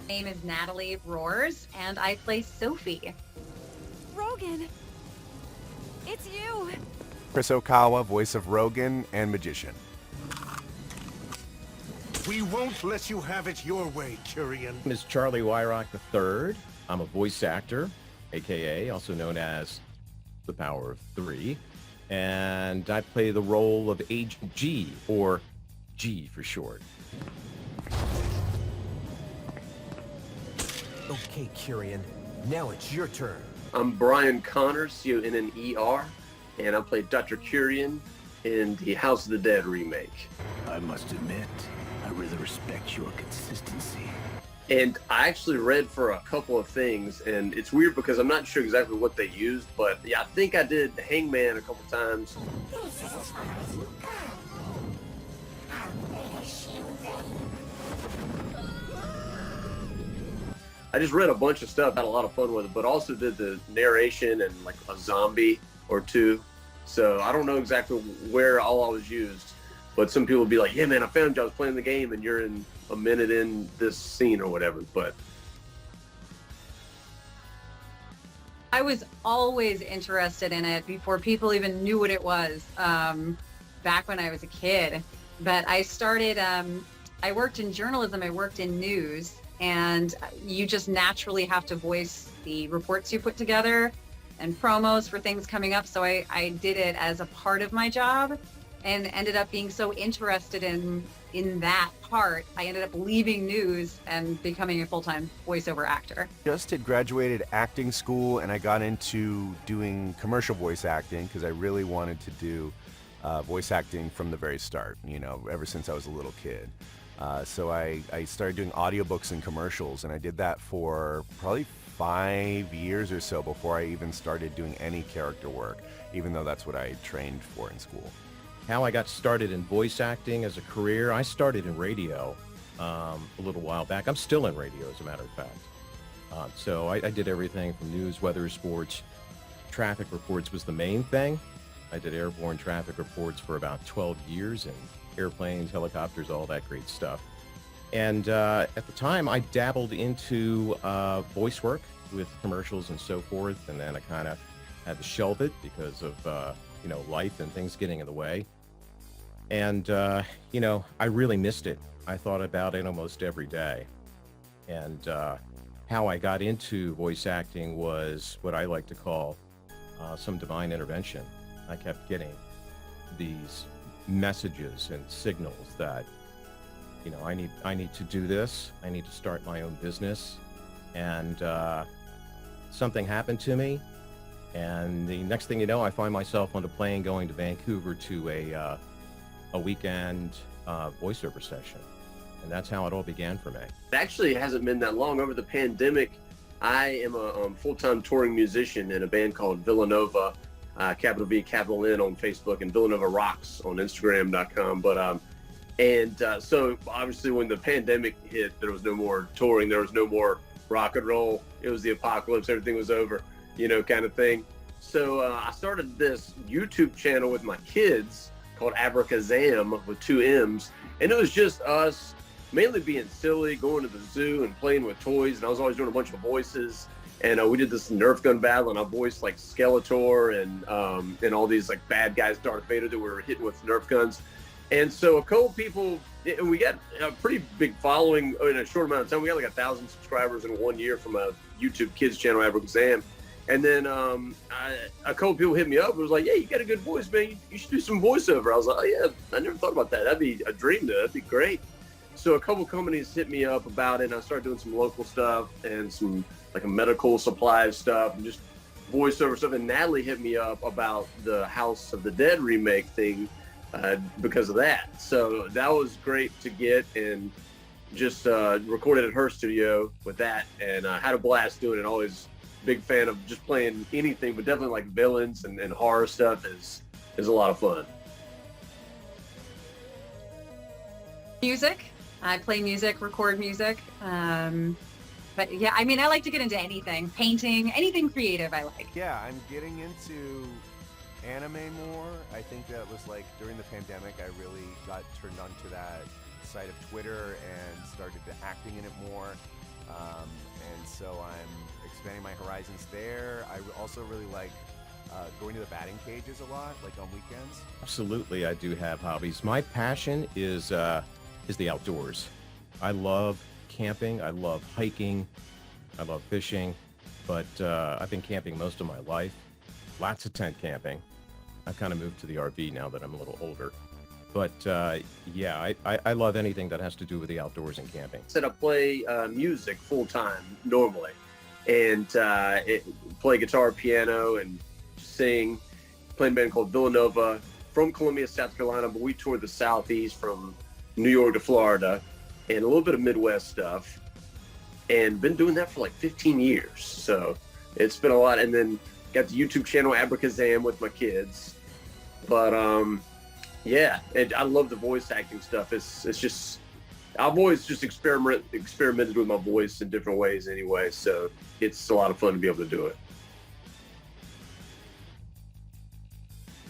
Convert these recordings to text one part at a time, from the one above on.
name is Natalie Roers, and I play Sophie. Rogan! It's you! Chris Okawa, voice of Rogan and Magician. We won't let you have it your way, Curien. My name is Charlie Weirauch III. I'm a voice actor, aka also known as the Power of Three, and I play the role of Agent G, or G for short. Okay, Curien. Now it's your turn. I'm Brian Connors, C-O-N-N-E-R, and I play Dr. Curien in the House of the Dead remake. I must admit, I really respect your consistency. And I actually read for a couple of things, and it's weird because I'm not sure exactly what they used, but yeah, I think I did Hangman a couple times. I just read a bunch of stuff, had a lot of fun with it, but also did the narration and like a zombie or two. So I don't know exactly where all I was used, but some people would be like, yeah, man, I found you, I was playing the game and you're in a minute in this scene or whatever. But I was always interested in it before people even knew what it was, back when I was a kid. But I started, I worked in journalism, I worked in news, and you just naturally have to voice the reports you put together and promos for things coming up. So I did it as a part of my job and ended up being so interested in that part. I ended up leaving news and becoming a full-time voiceover actor. Just had graduated acting school and I got into doing commercial voice acting because I really wanted to do voice acting from the very start, you know, ever since I was a little kid. So I started doing audiobooks and commercials, and I did that for probably 5 years or so before I even started doing any character work, even though that's what I trained for in school. How I got started in voice acting as a career, I started in radio a little while back. I'm still in radio, as a matter of fact. So I did everything from news, weather, sports. Traffic reports was the main thing. I did airborne traffic reports for about 12 years, and airplanes, helicopters, all that great stuff. And at the time, I dabbled into voice work with commercials and so forth, and then I kind of had to shelve it because of you know, life and things getting in the way. And you know, I really missed it. I thought about it almost every day. And how I got into voice acting was what I like to call some divine intervention. I kept getting these messages and signals that, you know, I need to do this. I need to start my own business. And something happened to me. And the next thing you know, I find myself on a plane going to Vancouver to a weekend voiceover session. And that's how it all began for me. it actually hasn't been that long. Over the pandemic, I am a full-time touring musician in a band called Villanova, capital V, capital N on Facebook, and Villanova Rocks on Instagram.com. But so obviously when the pandemic hit, there was no more touring, there was no more rock and roll. It was the apocalypse, everything was over, you know, kind of thing. So I started this YouTube channel with my kids called Abracazam with 2 M's, and it was just us mainly being silly, going to the zoo and playing with toys, and I was always doing a bunch of voices. And we did this Nerf gun battle, and I voiced like Skeletor and all these like bad guys, Darth Vader, that were hitting with Nerf guns. And so a couple people, and we got a pretty big following in a short amount of time. We got like 1,000 subscribers in 1 year from a YouTube kids channel, Abracazam. And then a couple people hit me up and was like, yeah, you got a good voice, man. You should do some voiceover. I was like, oh yeah, I never thought about that. That'd be a dream, though. That'd be great. So a couple companies hit me up about it, and I started doing some local stuff and some like a medical supplies stuff and just voiceover stuff. And Natalie hit me up about the House of the Dead remake thing because of that. So that was great to get, and just recorded at her studio with that, and had a blast doing it. Always big fan of just playing anything, but definitely like villains and horror stuff is a lot of fun. Music. I play music, record music. But yeah, I mean, I like to get into anything. Painting, anything creative I like. Yeah, I'm getting into anime more. I think that was like during the pandemic, I really got turned on to that side of Twitter and started to acting in it more. And so I'm expanding my horizons there. I also really like going to the batting cages a lot, like on weekends. Absolutely, I do have hobbies. My passion is the outdoors. I love camping. I love hiking. I love fishing. But I've been camping most of my life. Lots of tent camping. I've kind of moved to the RV now that I'm a little older. But yeah, I love anything that has to do with the outdoors and camping. Said I play music full time normally, and play guitar, piano, and sing. Playing a band called Villanova from Columbia, South Carolina, but we toured the Southeast from New York to Florida, and a little bit of Midwest stuff, and been doing that for like 15 years. So it's been a lot. And then got the YouTube channel Abracazam with my kids. But yeah, and I love the voice acting stuff. It's just, I've always just experimented with my voice in different ways anyway. So it's a lot of fun to be able to do it.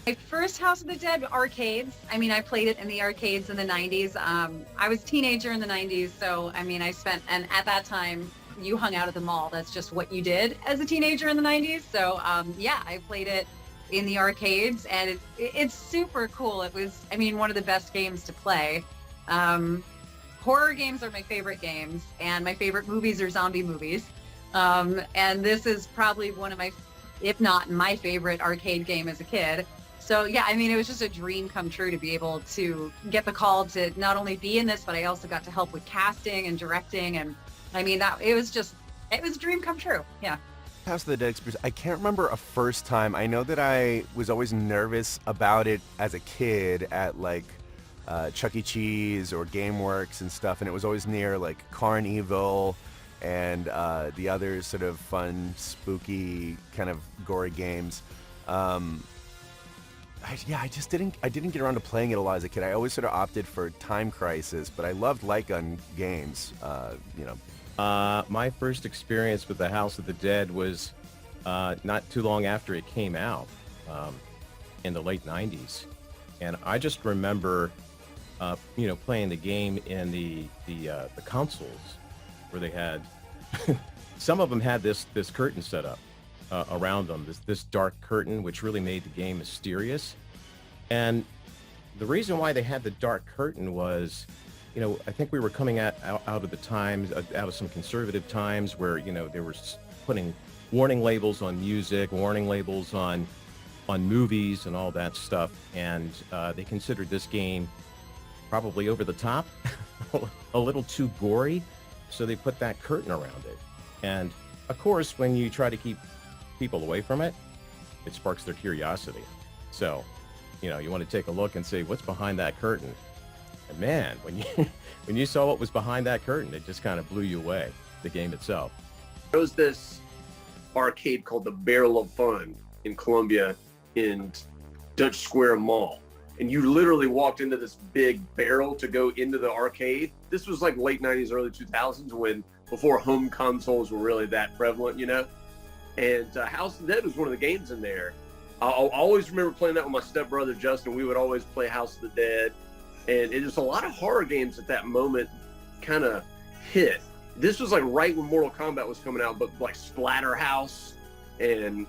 My first House of the Dead arcades. I mean, I played it in the arcades in the 90s. I was a teenager in the 90s, so I mean, and at that time, you hung out at the mall. That's just what you did as a teenager in the 90s. So yeah, I played it in the arcades, and it's super cool. It was, I mean, one of the best games to play. Horror games are my favorite games, and my favorite movies are zombie movies. And this is probably one of my, if not my favorite arcade game as a kid. So yeah, I mean, it was just a dream come true to be able to get the call to not only be in this, but I also got to help with casting and directing. And I mean, it was a dream come true. Yeah. House of the Dead experience. I can't remember a first time. I know that I was always nervous about it as a kid at like Chuck E. Cheese or GameWorks and stuff, and it was always near like Carnival and the other sort of fun, spooky, kind of gory games. I just didn't get around to playing it a lot as a kid. I always sort of opted for Time Crisis, but I loved light gun games. You know. My first experience with the House of the Dead was not too long after it came out in the late 90s. And I just remember, playing the game in the consoles where they had, some of them had this curtain set up around them, this dark curtain, which really made the game mysterious. And the reason why they had the dark curtain was, I think we were coming out of the times, out of some conservative times where, they were putting warning labels on music, warning labels on movies and all that stuff. And they considered this game probably over the top, a little too gory. So they put that curtain around it. And of course, when you try to keep people away from it, it sparks their curiosity. So, you want to take a look and see what's behind that curtain. And man, when you saw what was behind that curtain, it just kind of blew you away, the game itself. There was this arcade called the Barrel of Fun in Columbia in Dutch Square Mall. And you literally walked into this big barrel to go into the arcade. This was like late 90s, early 2000s, before home consoles were really that prevalent, And House of the Dead was one of the games in there. I'll always remember playing that with my stepbrother, Justin. We would always play House of the Dead. And it was a lot of horror games at that moment kind of hit. This was like right when Mortal Kombat was coming out, but like Splatterhouse and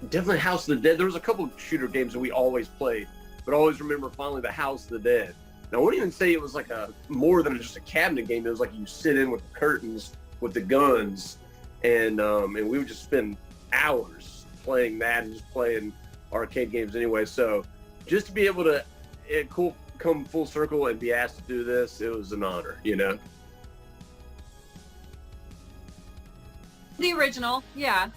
definitely House of the Dead. There was a couple of shooter games that we always played, but I always remember finally the House of the Dead. Now, I wouldn't even say it was like more than just a cabinet game. It was like you sit in with the curtains, with the guns, and we would just spend hours playing that and just playing arcade games anyway. So just to be able to come full circle and be asked to do this, it was an honor, The original, yeah.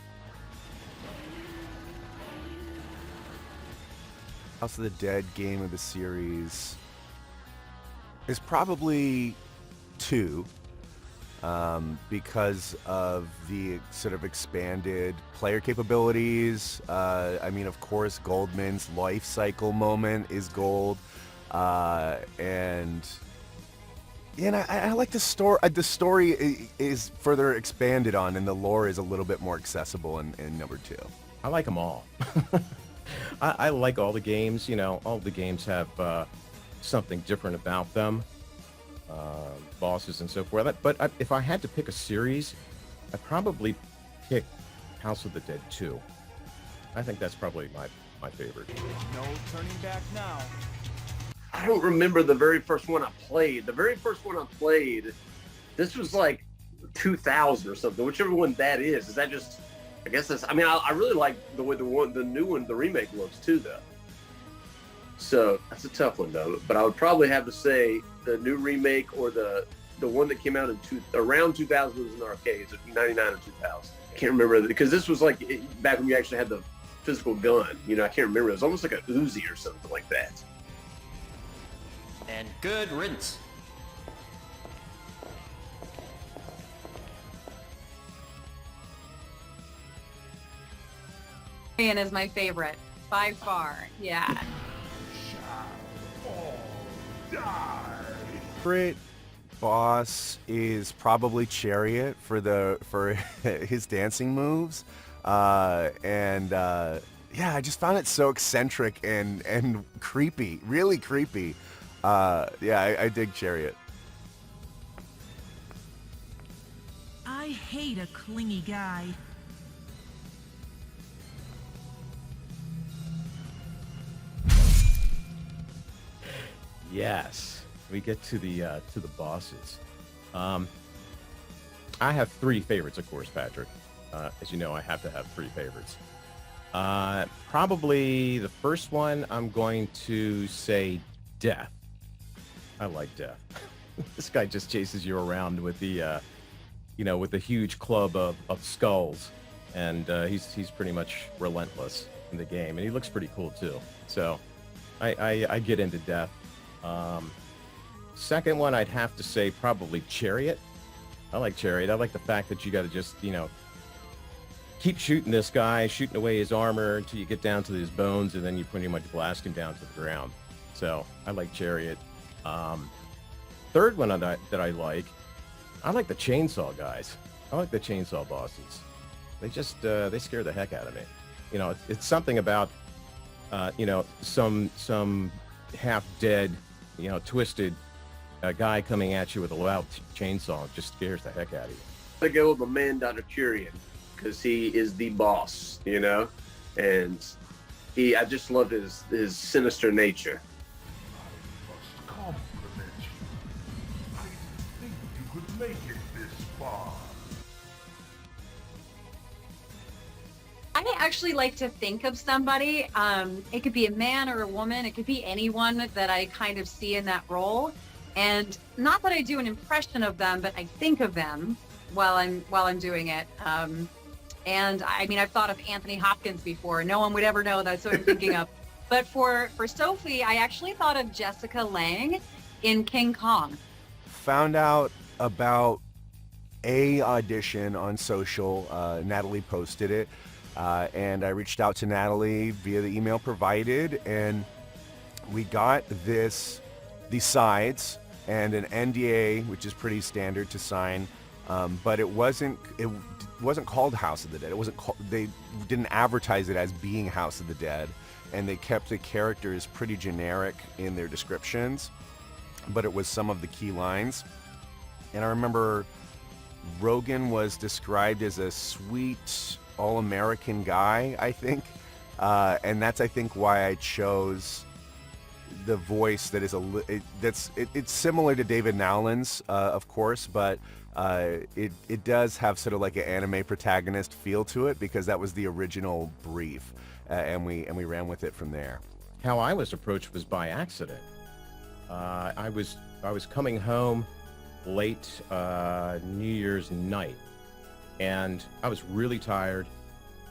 House of the Dead game of the series is probably 2, because of the sort of expanded player capabilities. I mean, of course, Goldman's life cycle moment is gold, and I like the story. The story is further expanded on, and the lore is a little bit more accessible in number 2. I like them all. I like all the games. All the games have something different about them. bosses and so forth. But if I had to pick a series, I'd probably pick House of the Dead 2. I think that's probably my favorite. No turning back now. I don't remember the very first one I played. The very first one I played, this was like 2000 or something, whichever one that is. Is that just, I guess that's, I mean, I really like the way the new one, the remake looks too, though. So that's a tough one, though. But I would probably have to say the new remake or the one that came out in around 2000 was in the arcades, 99 or 2000. I can't remember, because this was like back when you actually had the physical gun. You know, I can't remember. It was almost like a Uzi or something like that. And good riddance. Curien is my favorite by far. Yeah. Favorite boss is probably Chariot for his dancing moves, yeah, I just found it so eccentric and creepy, really creepy. Yeah, I dig Chariot. I hate a clingy guy. Yes, we get to the bosses. I have 3 favorites, of course, Patrick. As you know, I have to have 3 favorites. Probably the first one, I'm going to say Death. I like Death. This guy just chases you around with the, with the huge club of skulls, and he's pretty much relentless in the game, and he looks pretty cool too. So, I get into Death. Second one, I'd have to say probably Chariot. I like Chariot. I like the fact that you got to just, keep shooting this guy, shooting away his armor until you get down to his bones, and then you pretty much blast him down to the ground. So I like Chariot. Third one that I like the chainsaw guys. I like the chainsaw bosses. They just they scare the heck out of me. It's something about some half dead, twisted guy coming at you with a loud chainsaw. It just scares the heck out of you. I go with my man, Dr. Curien, because he is the boss, and I just love his sinister nature. I must compliment you. I didn't think you could make it this far. I actually like to think of somebody. It could be a man or a woman. It could be anyone that I kind of see in that role. And not that I do an impression of them, but I think of them while I'm doing it. And I mean, I've thought of Anthony Hopkins before. No one would ever know that's what I'm thinking of. But for Sophie, I actually thought of Jessica Lange in King Kong. Found out about a audition on social. Natalie posted it. And I reached out to Natalie via the email provided, and we got these sides and an NDA, which is pretty standard to sign, but it wasn't called House of the Dead. They didn't advertise it as being House of the Dead, and they kept the characters pretty generic in their descriptions, but it was some of the key lines. And I remember Rogan was described as a sweet, all-American guy, I think, and that's, I think, why I chose the voice that is it's similar to David Nowlin's, of course, but it does have sort of like an anime protagonist feel to it, because that was the original brief, and we ran with it from there. How I was approached was by accident. I was coming home late New Year's night, and I was really tired,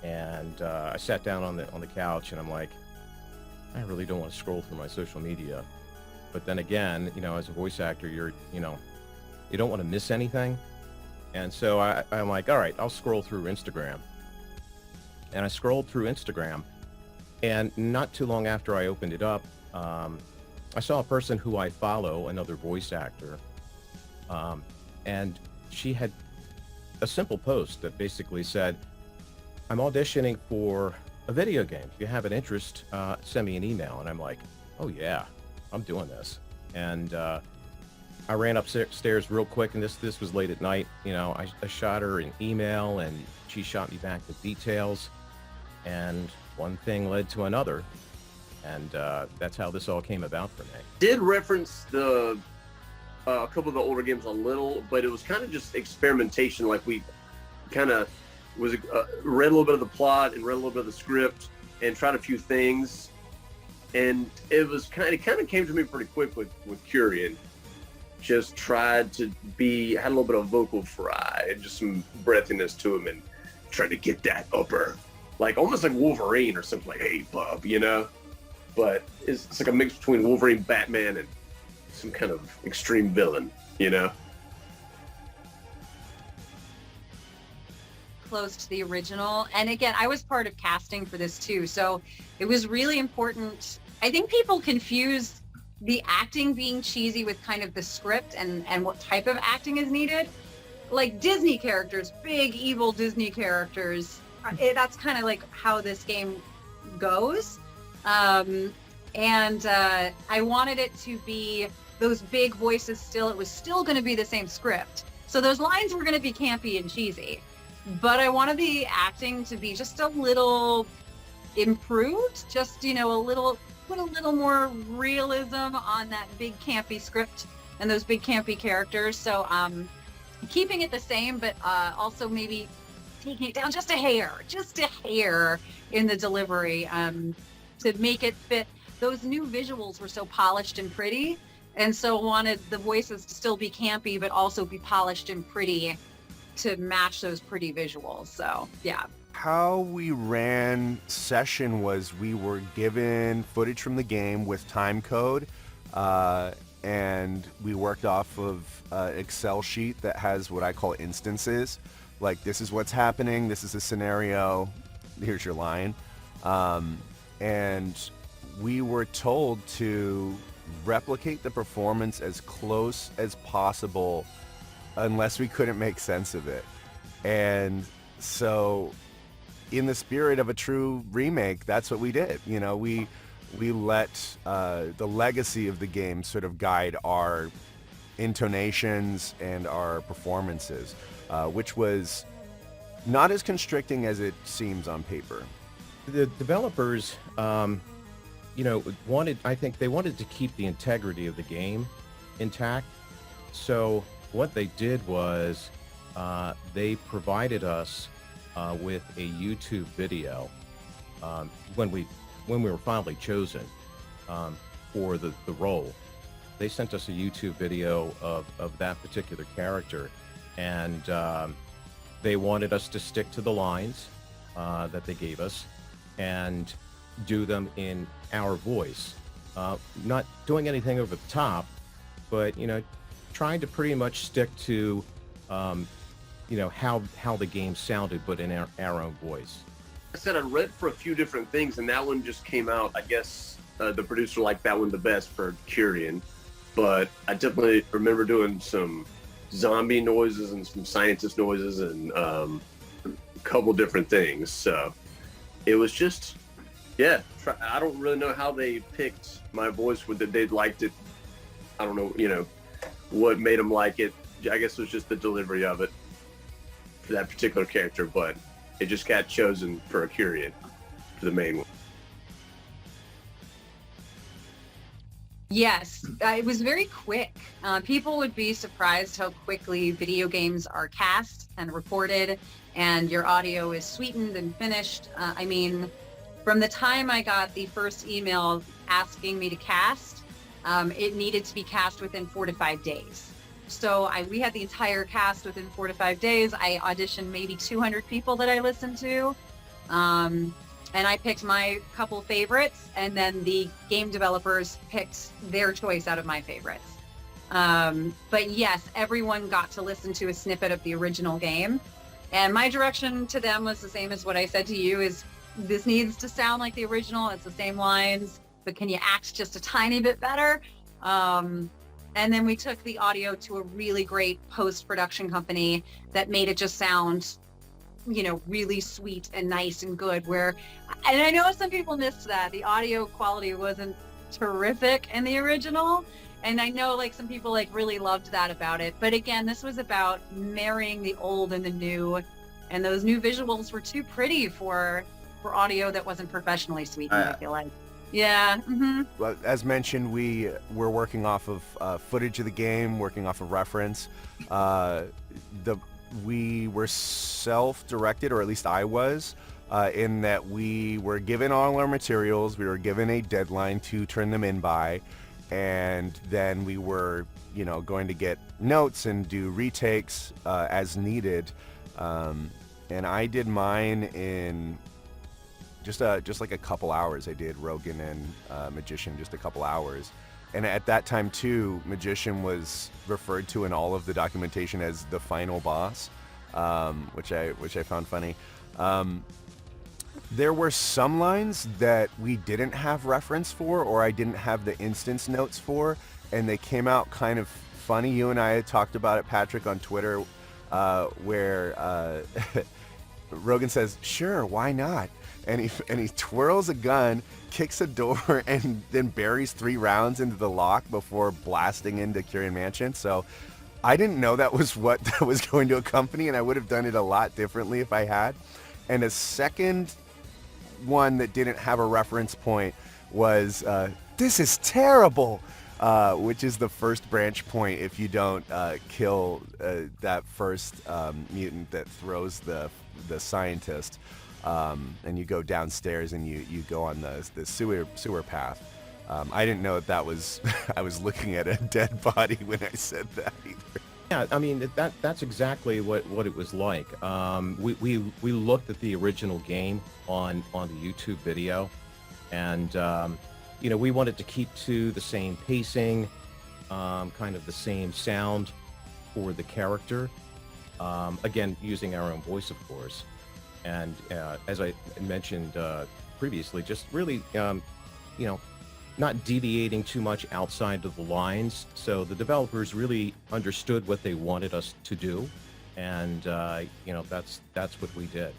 and I sat down on the couch, and I'm like, I really don't want to scroll through my social media. But then again, as a voice actor, you don't want to miss anything. And so I'm like, all right, I'll scroll through Instagram. And I scrolled through Instagram, and not too long after I opened it up, I saw a person who I follow, another voice actor, and she had a simple post that basically said, I'm auditioning for a video game. If you have an interest, send me an email. And I'm like, oh yeah, I'm doing this. And I ran upstairs real quick, and this was late at night. You know, I shot her an email, and she shot me back the details, and one thing led to another, and that's how this all came about for me. Did reference the a couple of the older games a little, but it was kind of just experimentation. Like we kind of was read a little bit of the plot and read a little bit of the script and tried a few things, and it kind of came to me pretty quick with Curien. Just tried to had a little bit of vocal fry and just some breathiness to him, and tried to get that upper, like almost like Wolverine or something, like, hey bub, you know. But it's like a mix between Wolverine, Batman, and some kind of extreme villain, you know. Close to the original, and again, I was part of casting for this too, so it was really important. I think people confuse the acting being cheesy with kind of the script and what type of acting is needed. Like Disney characters, big evil Disney characters, that's kind of like how this game goes. I wanted it to be those big voices still. It was still going to be the same script. So those lines were going to be campy and cheesy. But I wanted the acting to be just a little improved, just, you know, put a little more realism on that big campy script and those big campy characters. So keeping it the same, but also maybe taking it down just a hair in the delivery to make it fit. Those new visuals were so polished and pretty, and so wanted the voices to still be campy, but also be polished and pretty to match those pretty visuals. So yeah. How we ran session was we were given footage from the game with time code, and we worked off of an Excel sheet that has what I call instances. Like, this is what's happening, this is a scenario, here's your line. And we were told to replicate the performance as close as possible unless we couldn't make sense of it. And so in the spirit of a true remake, that's what we did. You know, we let the legacy of the game sort of guide our intonations and our performances, which was not as constricting as it seems on paper. The developers, you know, I think they wanted to keep the integrity of the game intact. So what they did was they provided us with a YouTube video when we were finally chosen for the role. They sent us a YouTube video of that particular character, and they wanted us to stick to the lines that they gave us and do them in our voice, not doing anything over the top, but, you know, trying to pretty much stick to you know, how the game sounded, but in our own voice. I said I read for a few different things, and that one just came out. I guess the producer liked that one the best for Curien, but I definitely remember doing some zombie noises and some scientist noises and a couple different things. So it was just, yeah, I don't really know how they picked my voice, whether they liked it. I don't know, you know, what made them like it. I guess it was just the delivery of it for that particular character, but it just got chosen for a Curien, for the main one. Yes, it was very quick. People would be surprised how quickly video games are cast and recorded, and your audio is sweetened and finished. I mean, from the time I got the first email asking me to cast, it needed to be cast within 4 to 5 days. So we had the entire cast within 4 to 5 days. I auditioned maybe 200 people that I listened to. And I picked my couple favorites, and then the game developers picked their choice out of my favorites. But yes, everyone got to listen to a snippet of the original game. And my direction to them was the same as what I said to you, is this needs to sound like the original. It's the same lines, but can you act just a tiny bit better? And then we took the audio to a really great post-production company that made it just sound, you know, really sweet and nice and good. And I know some people missed that. The audio quality wasn't terrific in the original. And I know like some people like really loved that about it. But again, this was about marrying the old and the new. And those new visuals were too pretty for audio that wasn't professionally sweetened, I feel like. Yeah. Mm-hmm. Well, as mentioned, we were working off of footage of the game, working off of reference. We were self-directed, or at least I was, in that we were given all our materials. We were given a deadline to turn them in by, and then we were, going to get notes and do retakes as needed. And I did mine in just like a couple hours. I did Rogan and Magician just a couple hours. And at that time too, Magician was referred to in all of the documentation as the final boss, which I found funny. There were some lines that we didn't have reference for, or I didn't have the instance notes for, and they came out kind of funny. You and I had talked about it, Patrick, on Twitter, where Rogan says, "Sure, why not?" And he twirls a gun, kicks a door, and then buries 3 rounds into the lock before blasting into Curien Mansion. So I didn't know that was what that was going to accompany, and I would have done it a lot differently if I had. And a second one that didn't have a reference point was, "This is terrible," which is the first branch point if you don't kill that first mutant that throws the scientist. And you go downstairs and you go on the sewer path. I didn't know that was I was looking at a dead body when I said that either. Yeah, I mean that's exactly what it was like. We looked at the original game on the YouTube video, and we wanted to keep to the same pacing, kind of the same sound for the character. Again, using our own voice, of course. And as I mentioned previously, just really, not deviating too much outside of the lines. So the developers really understood what they wanted us to do, and that's what we did.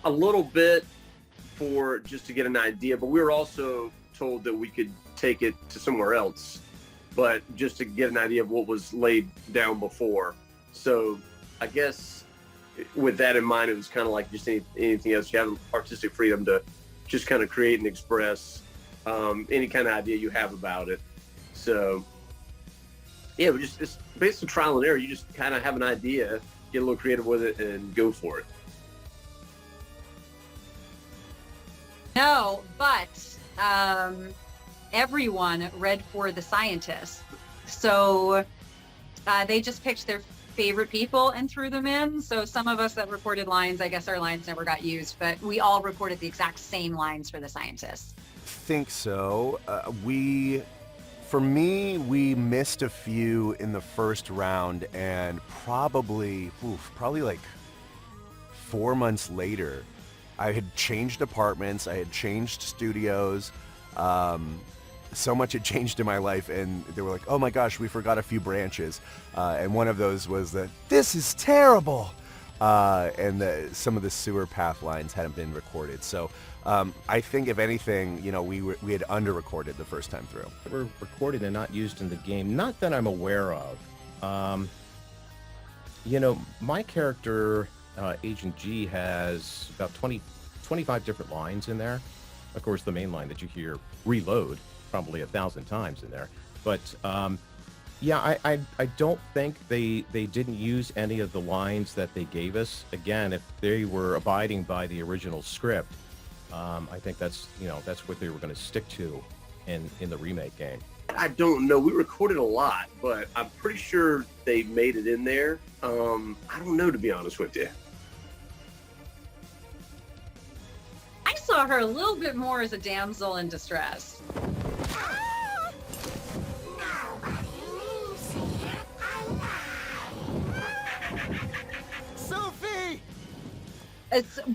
A little bit for just to get an idea, but we were also told that we could take it to somewhere else, but just to get an idea of what was laid down before. So I guess with that in mind, it was kind of like just anything else. You have artistic freedom to just kind of create and express any kind of idea you have about it. So yeah, it's based on trial and error. You just kind of have an idea, get a little creative with it, and go for it. No, but everyone read for the scientist. So they just picked their favorite people and threw them in. So some of us that recorded lines, I guess our lines never got used, but we all recorded the exact same lines for the scientists. Think so. We missed a few in the first round, and probably like 4 months later, I had changed apartments, I had changed studios. So much had changed in my life, and they were like, "Oh my gosh, we forgot a few branches," and one of those was that "This is terrible," and some of the sewer path lines hadn't been recorded. So I think, if anything, we had under-recorded the first time through. They were recorded and not used in the game, not that I'm aware of. My character, Agent G, has about 25 different lines in there. Of course, the main line that you hear, "Reload," probably 1,000 times in there. But I don't think they didn't use any of the lines that they gave us. Again, if they were abiding by the original script, I think that's what they were going to stick to in the remake game. I don't know. We recorded a lot, but I'm pretty sure they made it in there. I don't know, to be honest with you. I saw her a little bit more as a damsel in distress. Sophie!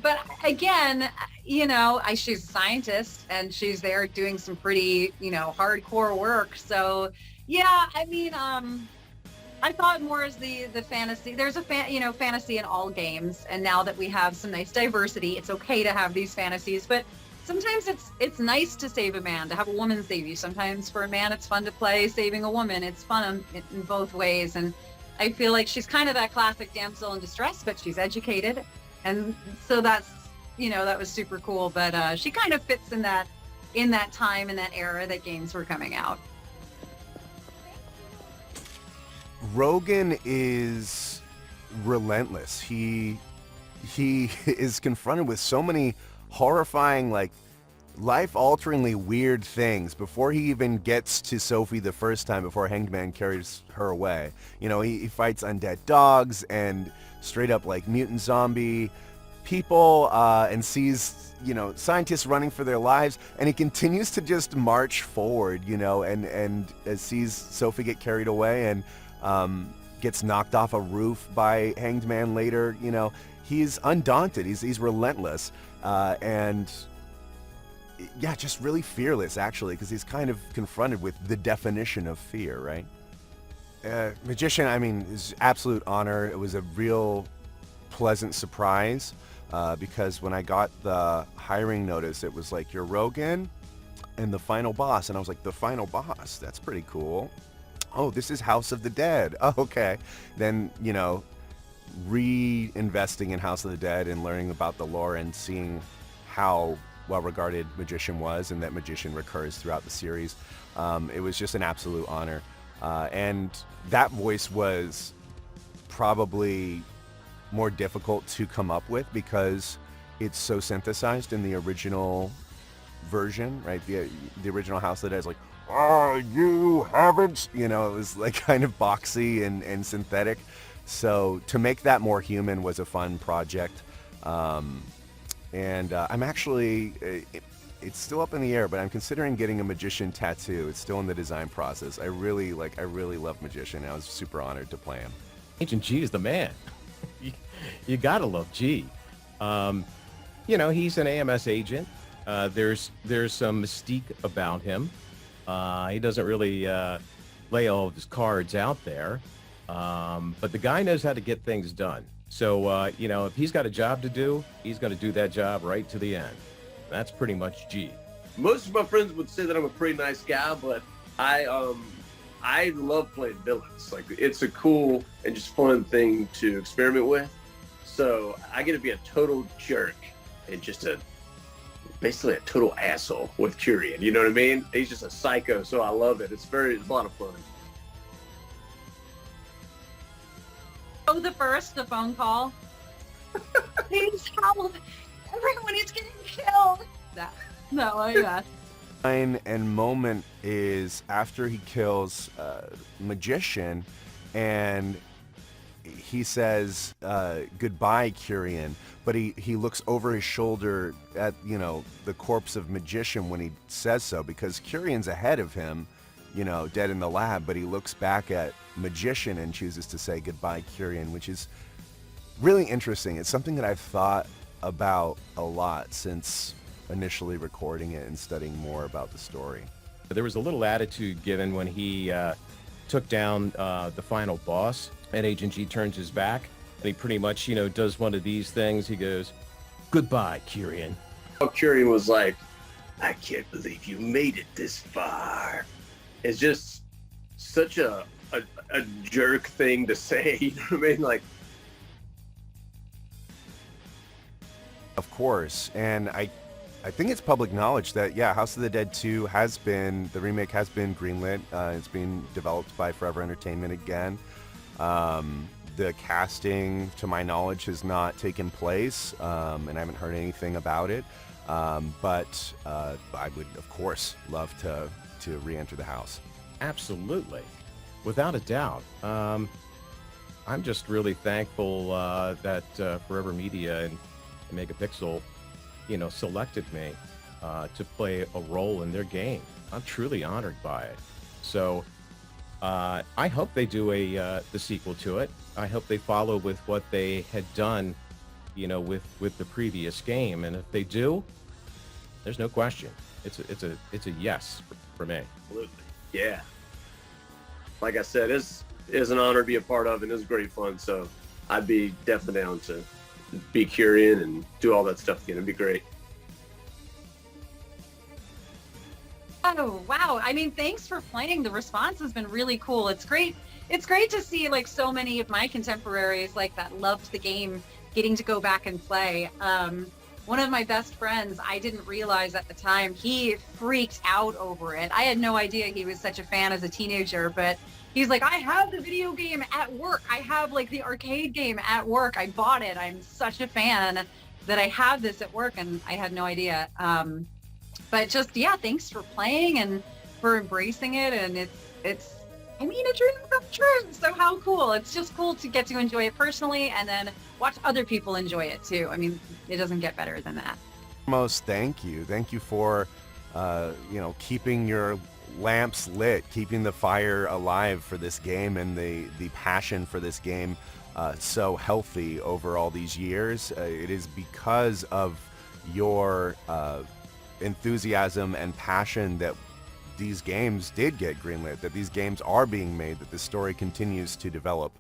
But again, she's a scientist and she's there doing some pretty, hardcore work. So yeah, I mean, I thought more as the fantasy. There's a fantasy in all games, and now that we have some nice diversity, it's okay to have these fantasies. But sometimes it's nice to save a man, to have a woman save you. Sometimes for a man, it's fun to play saving a woman. It's fun in both ways. And I feel like she's kind of that classic damsel in distress, but she's educated. And so that's, that was super cool. But she kind of fits in that time, in that era that games were coming out. Rogan is relentless. He is confronted with so many horrifying, like, life-alteringly weird things before he even gets to Sophie the first time, before Hangedman carries her away. He fights undead dogs and straight up, like, mutant zombie people, and sees, scientists running for their lives, and he continues to just march forward, and sees Sophie get carried away and gets knocked off a roof by Hangedman later. He's undaunted. He's relentless, and yeah, just really fearless, actually, because he's kind of confronted with the definition of fear, right? Magician, is absolute honor. It was a real pleasant surprise, because when I got the hiring notice, it was like, you're Rogan and the final boss. And I was like, the final boss? That's pretty cool. Oh, this is House of the Dead. Oh, okay. Then, reinvesting in House of the Dead and learning about the lore and seeing how well-regarded Magician was, and that Magician recurs throughout the series. It was just an absolute honor. And that voice was probably more difficult to come up with because it's so synthesized in the original version, right? The original House of the Dead is like, oh, you haven't, it was like kind of boxy and synthetic. So to make that more human was a fun project. And I'm actually, it's still up in the air, but I'm considering getting a Magician tattoo. It's still in the design process. I really love Magician. I was super honored to play him. Agent G is the man. You gotta love G. He's an AMS agent. There's some mystique about him. He doesn't really lay all of his cards out there. But the guy knows how to get things done. So, if he's got a job to do, he's going to do that job right to the end. That's pretty much G. Most of my friends would say that I'm a pretty nice guy, but I love playing villains. Like, it's a cool and just fun thing to experiment with. So I get to be a total jerk and just basically a total asshole with Curien. You know what I mean? He's just a psycho, so I love it. It's a lot of fun. Oh, the phone call. Please help! Everyone is getting killed. Yeah. Line and moment is after he kills Magician, and he says goodbye, Curien, but he looks over his shoulder at the corpse of Magician when he says so, because Curien's ahead of him, dead in the lab, but he looks back at Magician and chooses to say goodbye, Curien, which is really interesting. It's something that I've thought about a lot since initially recording it and studying more about the story. There was a little attitude given when he took down the final boss, and Agent G turns his back, and he pretty much, does one of these things. He goes, goodbye, Curien. Curien was like, I can't believe you made it this far. It's just such a jerk thing to say. You know what I mean? Like, of course. And I think it's public knowledge that, House of the Dead 2 the remake has been greenlit. It's being developed by Forever Entertainment again. The casting, to my knowledge, has not taken place, and I haven't heard anything about it. But I would, of course, love to re-enter the house. Absolutely. Without a doubt. I'm just really thankful that Forever Media and Megapixel, selected me to play a role in their game. I'm truly honored by it. So I hope they do the sequel to it. I hope they follow with what they had done, with the previous game. And if they do, there's no question. It's a yes for me. Absolutely. Yeah. Like I said, it's an honor to be a part of, and it was great fun. So I'd be definitely down to be Curien and do all that stuff again. It'd be great. Oh, wow. I mean, thanks for playing. The response has been really cool. It's great. It's great to see like so many of my contemporaries like that loved the game getting to go back and play. One of my best friends, I didn't realize at the time, he freaked out over it. I had no idea he was such a fan as a teenager, but he's like, I have the video game at work. I have like the arcade game at work. I bought it. I'm such a fan that I have this at work, and I had no idea. But just, yeah, thanks for playing and for embracing it. And it's, I mean, a dream come true. So how cool. It's just cool to get to enjoy it personally and then watch other people enjoy it too. I mean, it doesn't get better than that. Most thank you. Thank you for, keeping your lamps lit, keeping the fire alive for this game and the passion for this game so healthy over all these years. It is because of your enthusiasm and passion that these games did get greenlit, that these games are being made, that the story continues to develop.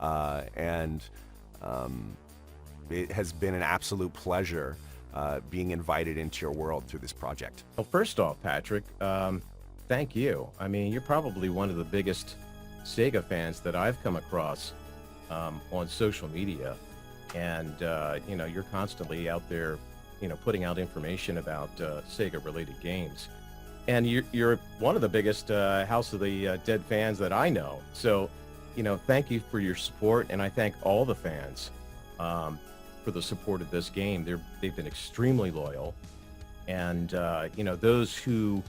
And it has been an absolute pleasure being invited into your world through this project. Well, first off, Patrick, thank you. I mean, you're probably one of the biggest Sega fans that I've come across on social media. And, you're constantly out there, putting out information about Sega-related games. And you're one of the biggest House of the Dead fans that I know. So, thank you for your support, and I thank all the fans for the support of this game. They've been extremely loyal. And, those who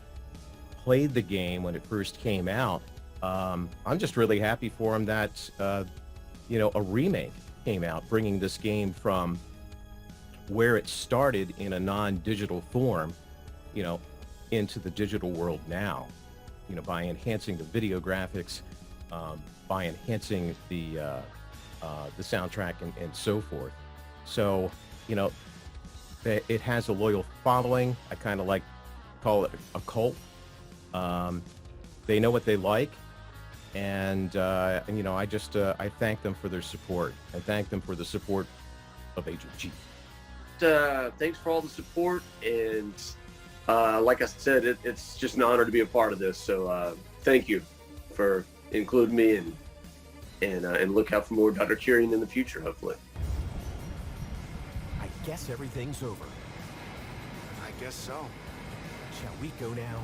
played the game when it first came out, I'm just really happy for them that, a remake came out, bringing this game from where it started in a non-digital form, into the digital world now, by enhancing the video graphics, by enhancing the soundtrack and so forth. So, it has a loyal following. I kind of call it a cult. They know what they like. And I thank them for their support. I thank them for the support of Agent G. Thanks for all the support, and like I said, it's just an honor to be a part of this. So thank you for including me, and look out for more Dr. Curien in the future, hopefully. I guess everything's over. I guess so. Shall we go now?